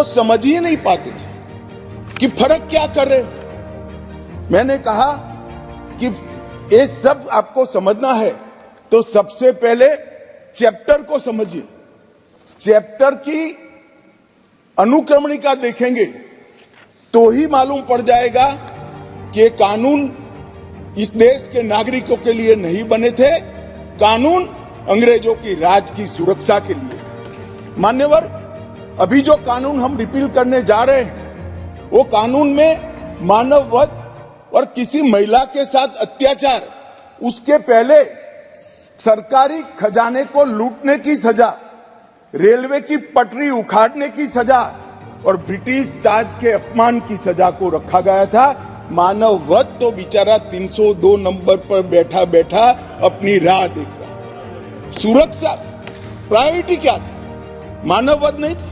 वो समझ ही नहीं पाते थे कि फर्क क्या कर रहे हैं। मैंने कहा कि ये सब आपको समझना है तो सबसे पहले चैप्टर को समझिए। चैप्टर की अनुक्रमणिका देखेंगे तो ही मालूम पड़ जाएगा कि कानून इस देश के नागरिकों के लिए नहीं बने थे, कानून अंग्रेजों की राज की सुरक्षा के लिए। मान्यवर, अभी जो कानून हम रिपील करने जा रहे हैं वो कानून में मानव वध और किसी महिला के साथ अत्याचार, उसके पहले सरकारी खजाने को लूटने की सजा, रेलवे की पटरी उखाड़ने की सजा और ब्रिटिश ताज के अपमान की सजा को रखा गया था। मानव वध तो बेचारा 302 नंबर पर बैठा बैठा अपनी राह देख रहा था। सुरक्षा प्रायोरिटी क्या थी? मानव वध नहीं था।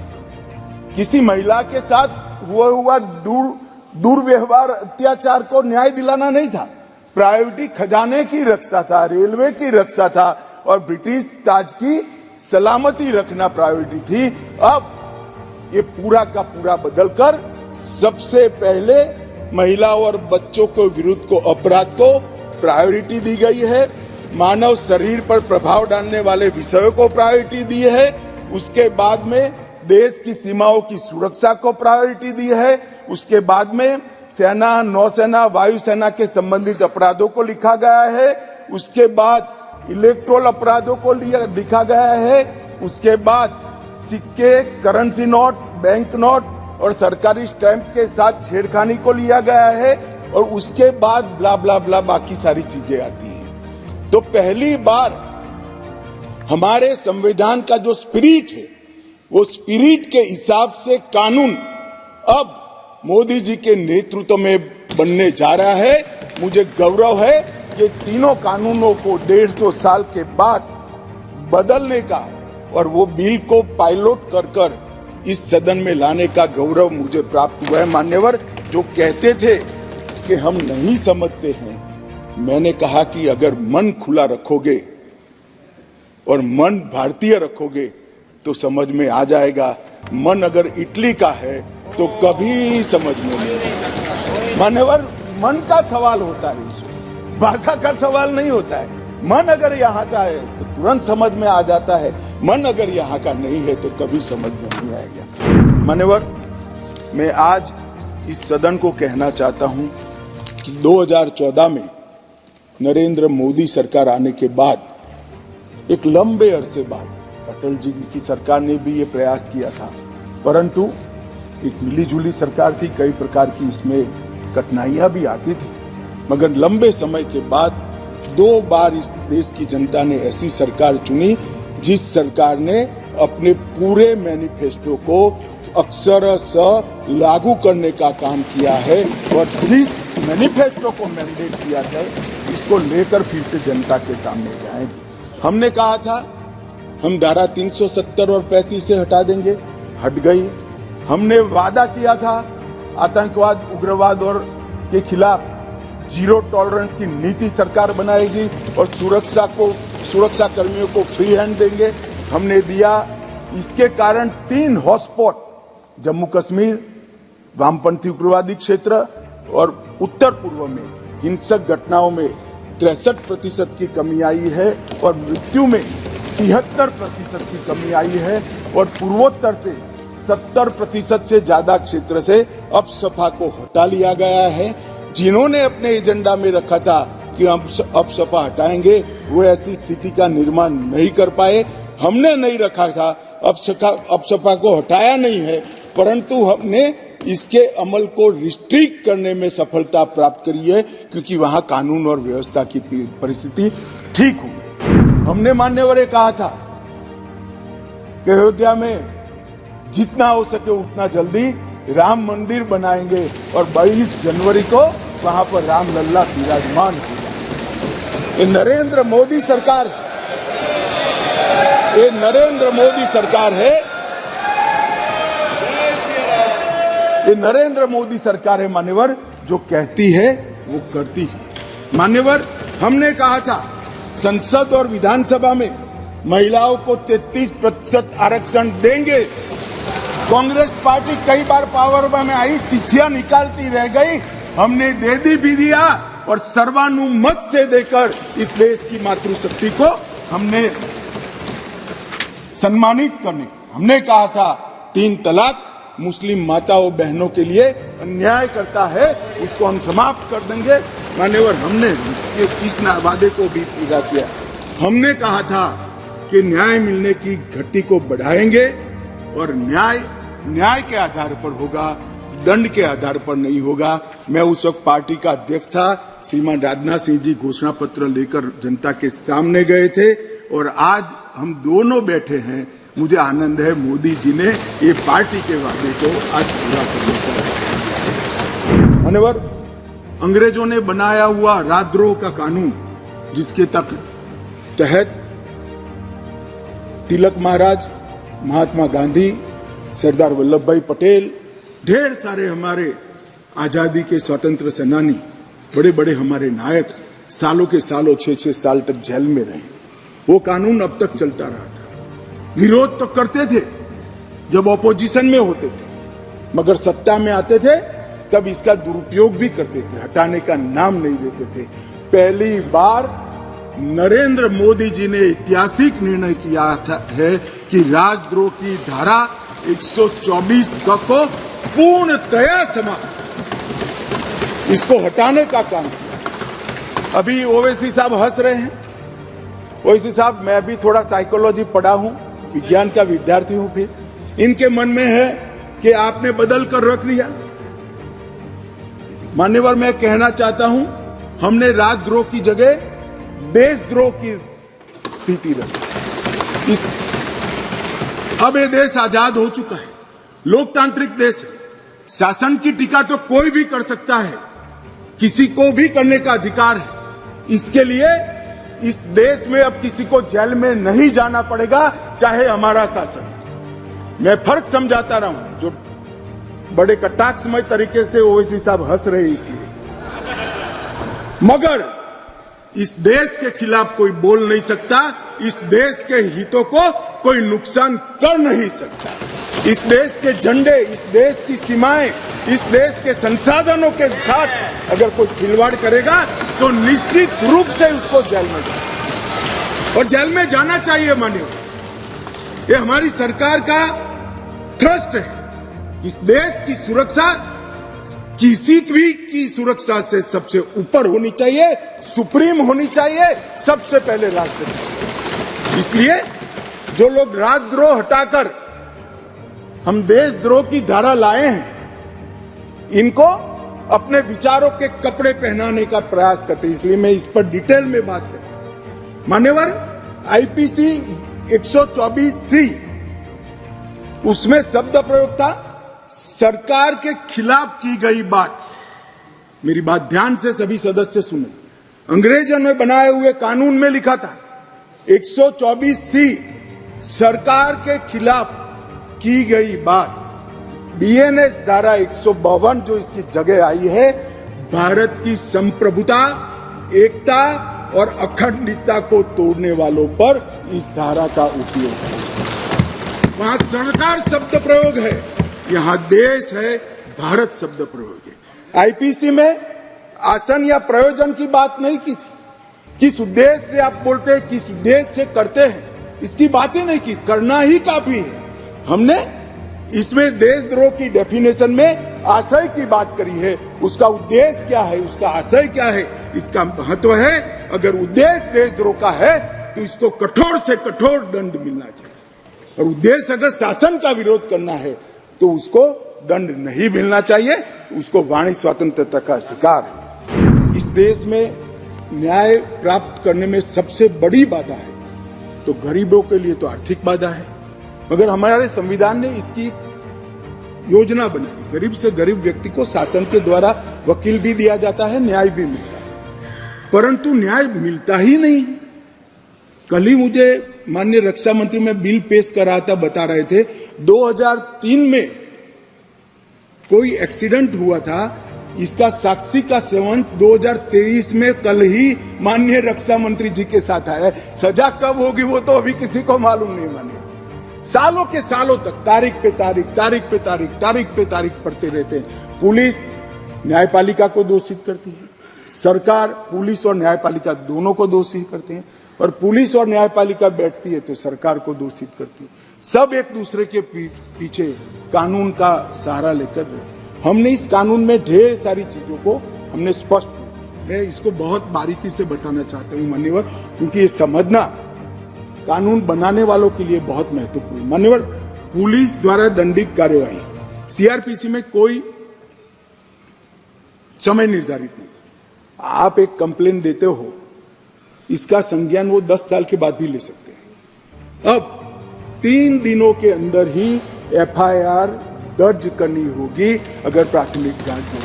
किसी महिला के साथ हुआ दुर्व्यवहार, अत्याचार को न्याय दिलाना नहीं था। प्रायोरिटी खजाने की रक्षा था, रेलवे की रक्षा था और ब्रिटिश ताज की सलामती रखना प्रायोरिटी थी। अब ये पूरा का पूरा बदलकर सबसे पहले महिला और बच्चों के विरुद्ध को अपराध को प्रायोरिटी दी गई है। मानव शरीर पर प्रभाव डालने वाले विषयों को प्रायोरिटी दी है। उसके बाद में देश की सीमाओं की सुरक्षा को प्रायोरिटी दी है। उसके बाद में सेना, नौसेना, वायुसेना के संबंधित अपराधों को लिखा गया है। उसके बाद इलेक्ट्रोल अपराधों को लिखा गया है। उसके बाद सिक्के, करेंसी नोट, बैंक नोट और सरकारी स्टैंप के साथ छेड़खानी को लिया गया है। और उसके बाद ब्ला ब्ला ब्ला बाकी सारी चीजें आती हैं। तो पहली बार हमारे संविधान का जो स्पिरिट है वो स्पिरिट के हिसाब से कानून अब मोदी जी के नेतृत्व में बनने जा रहा है। मुझे गौरव है कि तीनों कानूनों को 150 साल के बाद बदलने का और वो बिल को पायलट कर इस सदन में लाने का गौरव मुझे प्राप्त हुआ है। मान्यवर, जो कहते थे कि हम नहीं समझते हैं, मैंने कहा कि अगर मन खुला रखोगे और मन भारतीय रखोगे तो समझ में आ जाएगा। मन अगर इटली का है तो कभी समझ में नहीं आएगा। मान्यवर, मन का सवाल होता है, भाषा का सवाल नहीं होता है। मन अगर यहाँ का है तो तुरंत समझ में आ जाता है, मन अगर यहाँ का नहीं है तो कभी समझ में नहीं आएगा। मान्यवर, मैं आज इस सदन को कहना चाहता हूं कि 2014 में नरेंद्र मोदी सरकार आने के बाद, एक लंबे अरसे बाद, अटल जी की सरकार ने भी ये प्रयास किया था, परंतु एक मिलीजुली सरकार थी, कई प्रकार की इसमें कठिनाइयां भी आती थी। मगर लंबे समय के बाद 2 बार इस देश की जनता ने ऐसी सरकार चुनी जिस सरकार ने अपने पूरे मैनिफेस्टो को अक्षरशः लागू करने का काम किया है। और जिस मैनिफेस्टो को मैंडेट किया है इसको लेकर फिर से जनता के सामने जाएंगे। हमने कहा था हम धारा 370 और 35 से हटा देंगे, हट गई। हमने वादा किया था आतंकवाद, उग्रवाद और के खिलाफ जीरो टॉलरेंस की नीति सरकार बनाएगी और सुरक्षा कर्मियों को फ्री हैंड देंगे, हमने दिया। इसके कारण 3 हॉटस्पॉट, जम्मू कश्मीर, वामपंथी उग्रवादी क्षेत्र और उत्तर पूर्व में हिंसक घटनाओं में 63% की कमी आई है और मृत्यु में 73% की कमी आई है। और पूर्वोत्तर से 70% से ज्यादा क्षेत्र से अपसपा को हटा लिया गया है। जिन्होंने अपने एजेंडा में रखा था कि हम अपसपा हटाएंगे, वो ऐसी स्थिति का निर्माण नहीं कर पाए। हमने नहीं रखा था, अपसपा को हटाया नहीं है, परंतु हमने इसके अमल को रिस्ट्रिक्ट करने में सफलता प्राप्त करी है, क्योंकि वहां कानून और व्यवस्था की परिस्थिति ठीक हुई। हमने मान्यवर कहा था कि अयोध्या में जितना हो सके उतना जल्दी राम मंदिर बनाएंगे और 22 जनवरी को वहां पर राम लल्ला विराजमान होगा। ये नरेंद्र मोदी सरकार है, ये नरेंद्र मोदी सरकार है मान्यवर, जो कहती है वो करती है। मान्यवर, हमने कहा था संसद और विधानसभा में महिलाओं को 33% आरक्षण देंगे। कांग्रेस पार्टी कई बार पावर में आई, तिथियां निकालती रह गई, हमने दे दी भी दिया और सर्वानुमत से देकर इस देश की मातृशक्ति को हमने सम्मानित करने की। हमने कहा था 3 तलाक मुस्लिम माताओं बहनों के लिए अन्याय करता है, उसको हम समाप्त कर देंगे। मान्यवर, हमने इस वादे को भी पूरा किया। हमने कहा था कि न्याय मिलने की घटी को बढ़ाएंगे और न्याय के आधार पर होगा, दंड के आधार पर नहीं होगा। मैं उस वक्त पार्टी का अध्यक्ष था। श्रीमान राजनाथ सिंह जी घोषणा पत्र लेकर जनता के सामने गए थे और आज हम दोनों बैठे हैं। मुझे आनंद है मोदी जी ने ये पार्टी के वादे को आज पूरा करने का। मान्यवर, अंग्रेजों ने बनाया हुआ राजद्रोह का कानून, जिसके तहत तिलक महाराज, महात्मा गांधी, सरदार वल्लभ भाई पटेल, ढेर सारे हमारे आजादी के स्वतंत्र सेनानी, बड़े बड़े हमारे नायक सालों के सालों 6-6 साल तक जेल में रहे। वो कानून अब तक चलता रहा था। विरोध तो करते थे जब ऑपोजिशन में होते थे, मगर सत्ता में आते थे तब इसका दुरुपयोग भी करते थे, हटाने का नाम नहीं देते थे। पहली बार नरेंद्र मोदी जी ने ऐतिहासिक निर्णय किया है कि राजद्रोह की धारा 124 को पूर्णतया समाप्त, इसको हटाने का काम किया। अभी ओवैसी साहब हंस रहे हैं। ओवैसी साहब, मैं भी थोड़ा साइकोलॉजी पढ़ा हूं, विज्ञान का विद्यार्थी हूं। फिर इनके मन में है कि आपने बदल कर रख दिया। मान्यवर, मैं कहना चाहता हूं, हमने राजद्रोह की जगह देशद्रोह की स्थिति रखी। अब ये देश आजाद हो चुका है, लोकतांत्रिक देश है। शासन की टीका तो कोई भी कर सकता है, किसी को भी करने का अधिकार है। इसके लिए इस देश में अब किसी को जेल में नहीं जाना पड़ेगा, चाहे हमारा शासन। मैं फर्क समझाता रहा हूं, जो बड़े कटाक्षमय तरीके से ओवैसी साहब हंस रहे इसलिए, मगर इस देश के खिलाफ कोई बोल नहीं सकता, इस देश के हितों को कोई नुकसान कर नहीं सकता। इस देश के झंडे, इस देश की सीमाएं, इस देश के संसाधनों के साथ अगर कोई खिलवाड़ करेगा तो निश्चित रूप से उसको जेल में जाना, और जेल में जाना चाहिए। मानिए, ये हमारी सरकार का थ्रस्ट है। इस देश की सुरक्षा किसी भी की सुरक्षा से सबसे ऊपर होनी चाहिए, सुप्रीम होनी चाहिए, सबसे पहले राष्ट्रपति। इसलिए जो लोग राजद्रोह हटाकर हम देशद्रोह की धारा लाए हैं, इनको अपने विचारों के कपड़े पहनाने का प्रयास करते, इसलिए मैं इस पर डिटेल में बात करता हूं। मान्यवर, आईपीसी 124C, उसमें शब्द प्रयोग था सरकार के खिलाफ की गई बात। मेरी बात ध्यान से सभी सदस्य सुने। अंग्रेजों ने बनाए हुए कानून में लिखा था 124C, सरकार के खिलाफ की गई बात। बीएनएस धारा 152 जो इसकी जगह आई है, भारत की संप्रभुता, एकता और अखंडता को तोड़ने वालों पर इस धारा का उपयोग है। वहां सरकार शब्द प्रयोग है, यहां देश है, भारत शब्द प्रयोग है। आईपीसी में आसन या प्रयोजन की बात नहीं की थी। किस उद्देश्य से आप बोलते हैं, किस उद्देश्य से करते हैं, इसकी बात ही नहीं की। करना ही काफी है। हमने इसमें देशद्रोह की डेफिनेशन में आशय की बात करी है, उसका उद्देश्य क्या है, उसका आशय क्या है, इसका महत्व है। अगर उद्देश्य देशद्रोह का है तो इसको कठोर से कठोर दंड मिलना चाहिए, और उद्देश्य अगर शासन का विरोध करना है तो उसको दंड नहीं मिलना चाहिए। उसको वाणी स्वतंत्रता का अधिकार है। इस देश में न्याय प्राप्त करने में सबसे बड़ी बाधा है तो गरीबों के लिए तो आर्थिक बाधा है, मगर हमारे संविधान ने इसकी योजना बनाई। गरीब से गरीब व्यक्ति को शासन के द्वारा वकील भी दिया जाता है, न्याय भी मिलता है, परंतु न्याय मिलता ही नहीं। कल ही मुझे माननीय रक्षा मंत्री में बिल पेश कर रहा था, बता रहे थे 2003 में कोई एक्सीडेंट हुआ था, इसका साक्षी का सेवन 2023 में कल ही माननीय रक्षा मंत्री जी के साथ आया। सजा कब होगी वो तो अभी किसी को मालूम नहीं। मानिए, सालों के सालों तक तारीख पे तारीख पढ़ते रहते हैं। पुलिस न्यायपालिका को दोषित करती है, सरकार पुलिस और न्यायपालिका दोनों को दोषी करते हैं, और पुलिस और न्यायपालिका बैठती है तो सरकार को दोषित करती है। सब एक दूसरे के पीछे कानून का सहारा लेकर हमने इस कानून में ढेर सारी चीजों को हमने स्पष्ट कर दिया। मैं इसको बहुत बारीकी से बताना चाहता हूं मान्यवर, क्योंकि ये समझना कानून बनाने वालों के लिए बहुत महत्वपूर्ण। मान्यवर, पुलिस द्वारा दंडित कार्यवाही सीआरपीसी में कोई समय निर्धारित नहीं। आप एक कंप्लेन देते हो, इसका संज्ञान वो 10 साल के बाद भी ले सकते हैं। अब 3 दिनों के अंदर ही एफआईआर दर्ज करनी होगी अगर प्राथमिक जांच हो।